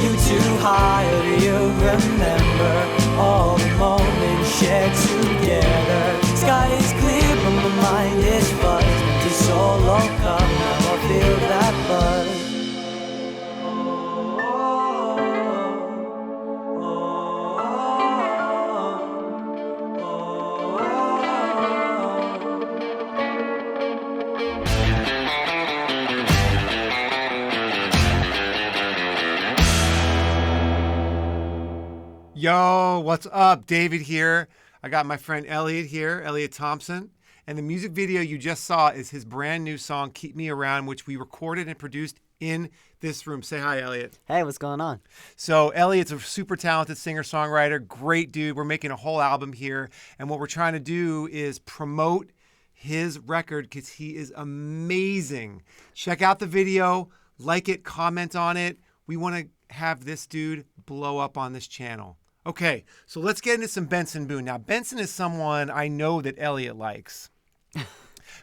you too high, or do you remember all the moments shared together? Sky is clear, but my mind is buzzed. Empty solo cup, now I feel that buzz. Yo, what's up? David here. I got my friend Eliot here, Eliot Thompson. And the music video you just saw is his brand new song, Keep Me Around, which we recorded and produced in this room. Say hi, Eliot. Hey, what's going on? So Eliot's a super talented singer-songwriter, great dude. We're making a whole album here. And what we're trying to do is promote his record because he is amazing. Check out the video, like it, comment on it. We want to have this dude blow up on this channel. Okay, so let's get into some Benson Boone. Now, Benson is someone I know that Eliot likes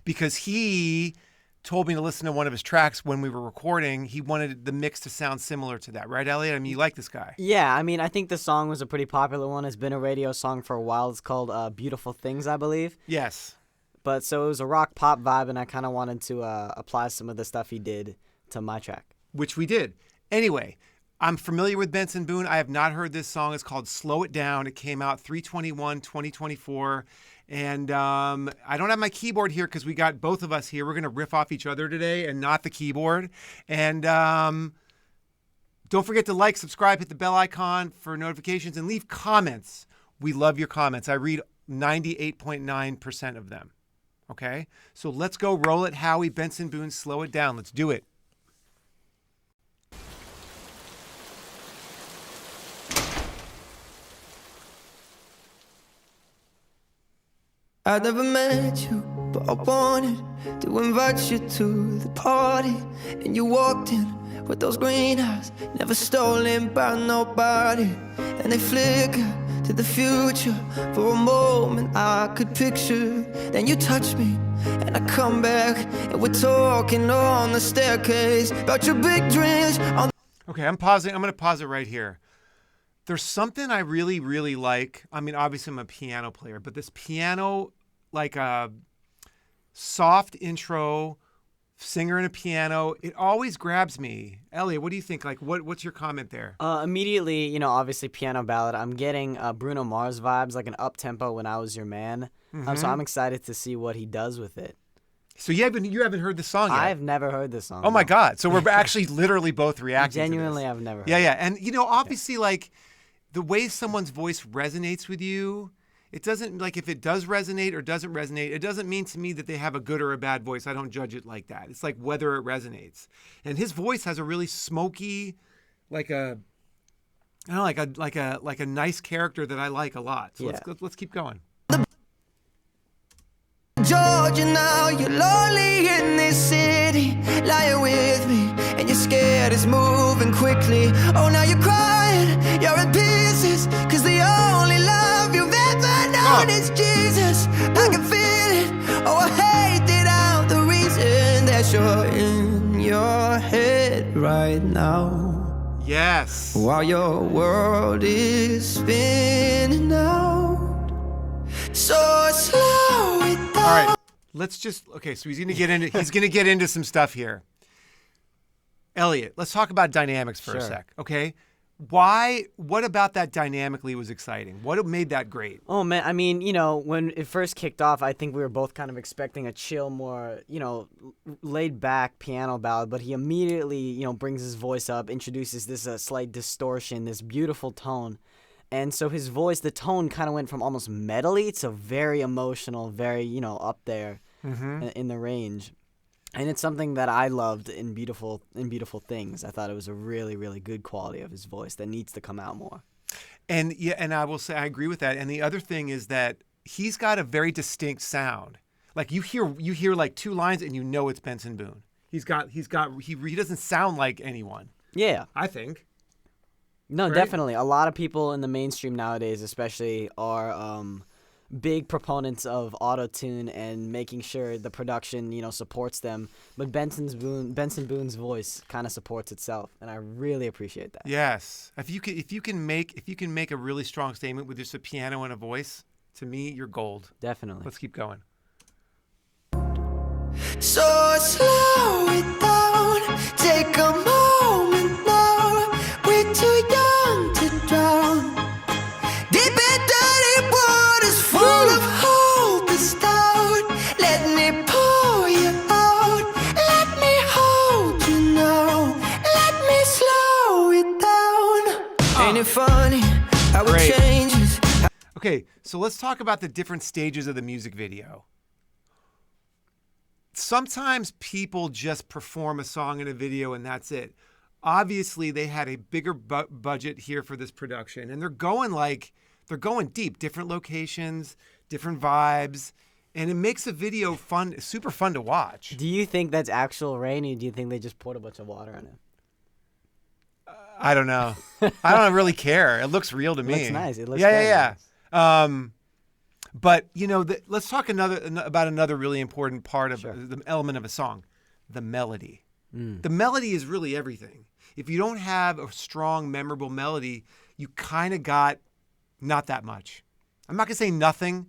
because he told me to listen to one of his tracks when we were recording. He wanted the mix to sound similar to that, right, Eliot? I mean, you like this guy. Yeah, I mean, I think the song was a pretty popular one. It's been a radio song for a while. It's called Beautiful Things, I believe. Yes. But so it was a rock pop vibe, and I kind of wanted to apply some of the stuff he did to my track. Which we did. Anyway, I'm familiar with Benson Boone. I have not heard this song. It's called Slow It Down. It came out 3/21/2024. And I don't have my keyboard here because we got both of us here. We're going to riff off each other today and not the keyboard. And don't forget to like, subscribe, hit the bell icon for notifications, and leave comments. We love your comments. I read 98.9% of them. Okay? So let's go roll it, Howie. Benson Boone, Slow It Down. Let's do it. I never met you, but I wanted to invite you to the party. And you walked in with those green eyes, never stolen by nobody. And they flicker to the future. For a moment I could picture. Then you touch me, and I come back, and we're talking on the staircase about your big dreams. Okay, I'm pausing. I'm going to pause it right here. There's something I really, really like. I mean, obviously I'm a piano player, but this piano, like a soft intro, singer and a piano, it always grabs me. Eliot, what do you think? Like, what's your comment there? Immediately, you know, obviously piano ballad. I'm getting Bruno Mars vibes, like an up-tempo When I Was Your Man. So I'm excited to see what he does with it. So you haven't heard the song yet? I've never heard this song. Oh, my God. So we're actually literally both reacting Genuinely, to this. I've never heard Yeah. And, you know, obviously, like, the way someone's voice resonates with you, it doesn't, like, if it does resonate or doesn't resonate, it doesn't mean to me that they have a good or a bad voice. I don't judge it like that. It's like whether it resonates. And his voice has a really smoky, like a nice character that I like a lot. So Yeah. let's keep going. Georgia, now you're lonely in this city, lying with me, and you're scared it's moving quickly. Oh, now you're crying, you're in pieces, cause the only love you've ever known is Jesus. I can feel it, oh, I hate it out, the reason that you're in your head right now. Yes. While your world is spinning out. So slow it down. All right, so he's gonna get into some stuff here. Eliot, let's talk about dynamics for a sec, okay? What about that dynamically was exciting? What made that great? Oh, man, I mean, you know, when it first kicked off, I think we were both kind of expecting a chill, more, you know, laid-back piano ballad, but he immediately, you know, brings his voice up, introduces this slight distortion, this beautiful tone. And so his voice, the tone kind of went from almost metally to very emotional, very, you know, up there in the range. And it's something that I loved in Beautiful Things. I thought it was a really, really good quality of his voice that needs to come out more. And yeah, and I will say I agree with that. And the other thing is that he's got a very distinct sound. Like you hear like two lines and you know it's Benson Boone. He doesn't sound like anyone. Yeah. I think. No, Right? definitely. A lot of people in the mainstream nowadays, especially, are big proponents of auto-tune and making sure the production, supports them. But Benson Boone's voice kind of supports itself, and I really appreciate that. Yes. If you can make a really strong statement with just a piano and a voice, to me, you're gold. Definitely. Let's keep going. So slow it down, take a moment now. We're too young to drown. Deep and dirty waters full of hope is down. Let me pour you out. Let me hold you now. Let me slow it down. Ain't it funny how it Great. changes? Okay, so let's talk about the different stages of the music video. Sometimes people just perform a song in a video and that's it. Obviously, they had a bigger budget here for this production, and they're going deep, different locations, different vibes, and it makes a video fun, super fun to watch. Do you think that's actual rain, or do you think they just poured a bunch of water on it? I don't know. I don't really care. It looks real to me. It looks nice. It looks yeah. But let's talk about another really important part of the element of a song, the melody. The melody is really everything. If you don't have a strong, memorable melody, you kind of got not that much. I'm not gonna say nothing.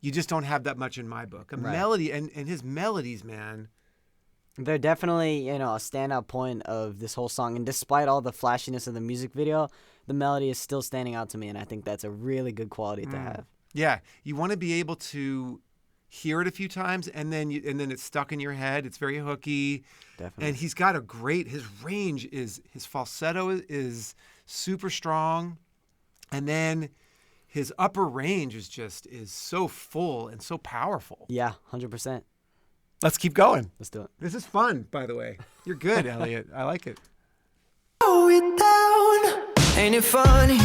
You just don't have that much in my book. Melody and his melodies, man. They're definitely, a standout point of this whole song. And despite all the flashiness of the music video, the melody is still standing out to me, and I think that's a really good quality to have. Yeah, you want to be able to hear it a few times, and then it's stuck in your head. It's very hooky. Definitely. And he's got his range his falsetto is super strong, and then his upper range is so full and so powerful. Yeah, 100%. Let's keep going. Let's do it. This is fun, by the way. You're good, Eliot. I like it. Slow it down. Ain't it funny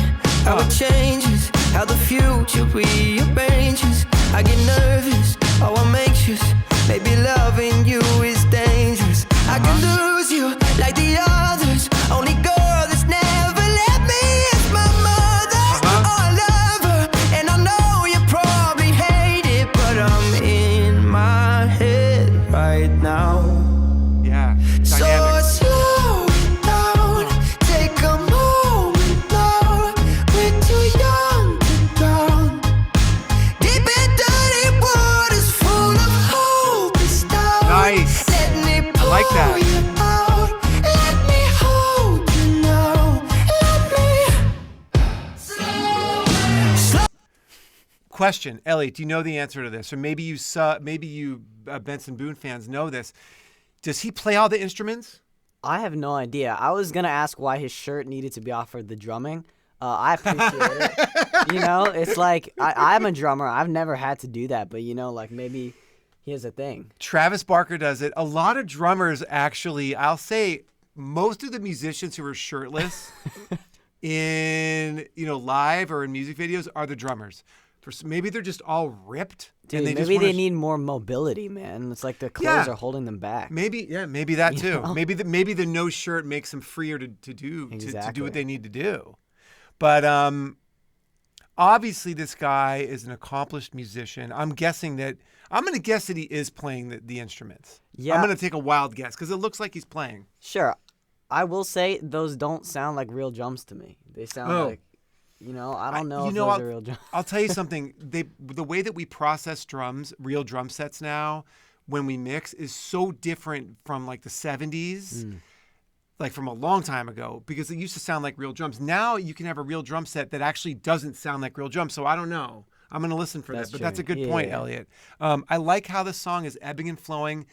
how it changes, how the future rearranges? I get nervous, oh I'm anxious. Maybe loving you is dangerous. I could lose you like the others. Only girl that's never let me is my mother. Oh, I love her, and I know you probably hate it, but I'm in my head right now. Yeah. So Dynamic. slow it down, take a moment now. We're too young to drown. Deep and dirty waters full of hope is down. Nice. Let me pour like that. you out. Let me hold you now. Let me Question, Eliot, do you know the answer to this? Or maybe you Benson Boone fans know this. Does he play all the instruments? I have no idea. I was going to ask why his shirt needed to be offered the drumming. I appreciate it. It's like, I'm a drummer. I've never had to do that, but, maybe he has a thing. Travis Barker does it. A lot of drummers actually, I'll say most of the musicians who are shirtless in, live or in music videos are the drummers. Maybe they're just all ripped. Dude, and maybe they need more mobility, man. It's like their clothes are holding them back. Maybe that too. Maybe the no shirt makes them freer to do what they need to do. But obviously this guy is an accomplished musician. I'm going to guess that he is playing the instruments. Yeah. I'm going to take a wild guess because it looks like he's playing. Sure. I will say those don't sound like real drums to me. They sound like, I don't know if those are real drums. I'll tell you something. The way that we process drums, real drum sets now, when we mix, is so different from like the 70s, like from a long time ago, because it used to sound like real drums. Now you can have a real drum set that actually doesn't sound like real drums. So I don't know. I'm going to listen for that. But that's a good point, Eliot. I like how the song is ebbing and flowing.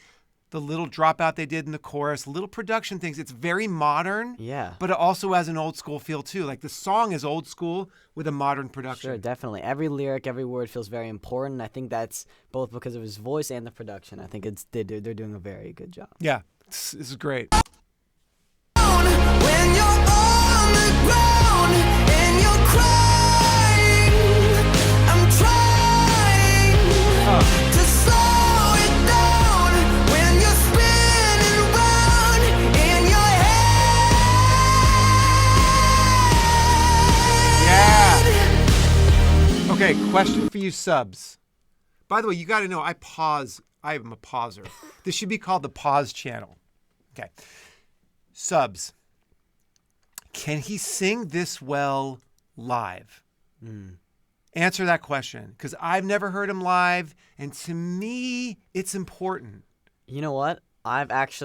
The little dropout they did in the chorus, little production things. It's very modern, but it also has an old school feel too. Like the song is old school with a modern production. Sure, definitely. Every lyric, every word feels very important. I think that's both because of his voice and the production. I think they're doing a very good job. Yeah, this is great. when you're on the ground and you're crying, I'm trying to slow it down when you're spinning round in your head. Yeah. Okay, question for you subs. By the way, you got to know I pause. I am a pauser. This should be called the pause channel. Okay. Subs. Can he sing this well live? Answer that question, because I've never heard him live, and to me, it's important. You know what? I've watched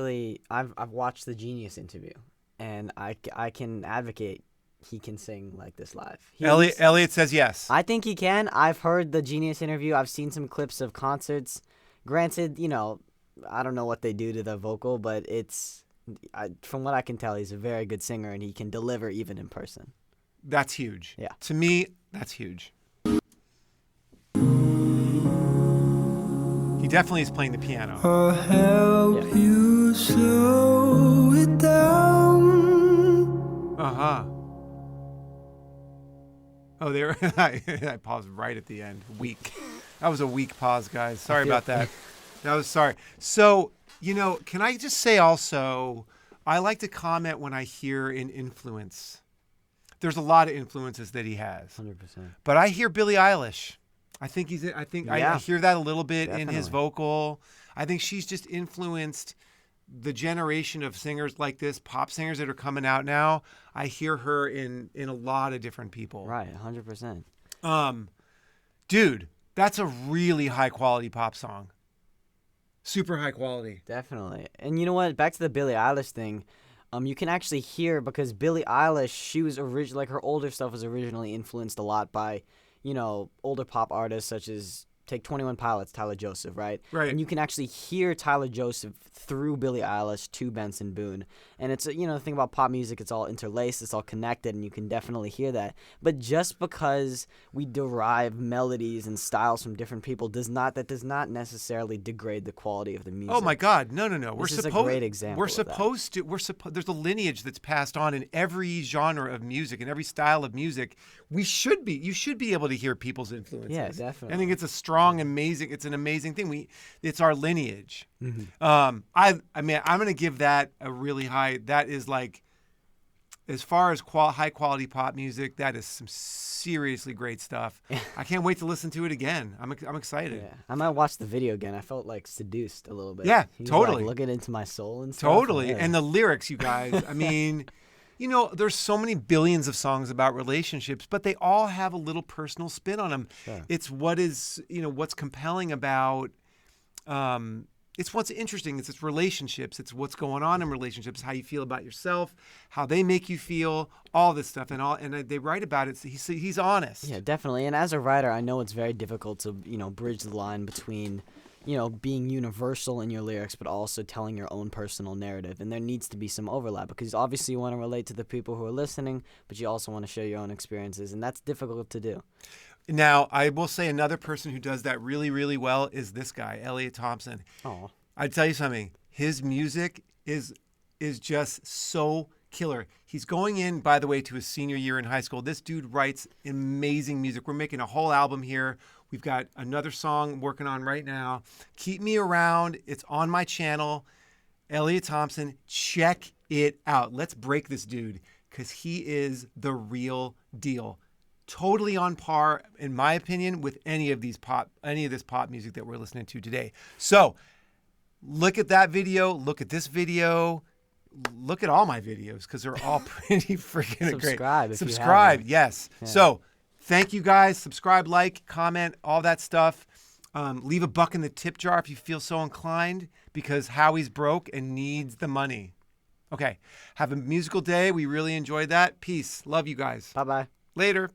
the Genius interview, and I can advocate he can sing like this live. Eliot says yes. I think he can. I've heard the Genius interview. I've seen some clips of concerts. Granted, I don't know what they do to the vocal, but from what I can tell, he's a very good singer, and he can deliver even in person. That's huge. Yeah. To me, that's huge. He definitely is playing the piano. I'll help you slow it down. Uh-huh. Oh, there. I paused right at the end. Weak. That was a weak pause, guys. Sorry about that. That was sorry. So, can I just say also, I like to comment when I hear an influence. There's a lot of influences that he has. 100%. But I hear Billie Eilish. I hear that a little bit in his Definitely. vocal. I think she's just influenced the generation of singers like this, pop singers that are coming out now. I hear her in a lot of different people. Right, 100%. Dude, that's a really high quality pop song. Super high quality. Definitely. And you know what? Back to the Billie Eilish thing. You can actually hear, because Billie Eilish, she was her older stuff was originally influenced a lot by, older pop artists such as, take 21 Pilots, Tyler Joseph, right? Right. And you can actually hear Tyler Joseph through Billie Eilish to Benson Boone. And it's, the thing about pop music, it's all interlaced, it's all connected, and you can definitely hear that. But just because we derive melodies and styles from different people does not necessarily degrade the quality of the music. Oh my God, no. This is a great example of that. There's a lineage that's passed on in every genre of music and every style of music. You should be able to hear people's influences. Yeah, definitely. I think it's an amazing thing. It's our lineage. Mm-hmm. I'm going to give that a really high. That is like, as far as high quality pop music, that is some seriously great stuff. I can't wait to listen to it again. I'm excited. Yeah, I might watch the video again. I felt like seduced a little bit. Yeah, He's totally. looking into my soul and stuff. Totally. Yeah. And the lyrics, you guys, I mean, there's so many billions of songs about relationships, but they all have a little personal spin on them. Sure. It's what's compelling about, it's what's interesting. It's relationships. It's what's going on in relationships, how you feel about yourself, how they make you feel, all this stuff. And they write about it. So he's honest. Yeah, definitely. And as a writer, I know it's very difficult to, bridge the line between, being universal in your lyrics, but also telling your own personal narrative. And there needs to be some overlap, because obviously you want to relate to the people who are listening, but you also want to share your own experiences. And that's difficult to do. Now, I will say another person who does that really, really well is this guy, Eliot Thompson. Oh, I'd tell you something. His music is just so killer. He's going in, by the way, to his senior year in high school. This dude writes amazing music. We're making a whole album here. We've got another song working on right now. Keep Me Around. It's on my channel. Eliot Thompson. Check it out. Let's break this dude, because he is the real deal. Totally on par, in my opinion, with any of this pop music that we're listening to today. So look at that video. Look at this video. Look at all my videos, because they're all pretty freaking great. Subscribe if you Subscribe, haven't. yes. Yeah. So thank you guys. Subscribe, like, comment, all that stuff. Leave a buck in the tip jar if you feel so inclined, because Howie's broke and needs the money. Okay. Have a musical day. We really enjoyed that. Peace. Love you guys. bye-bye. Later.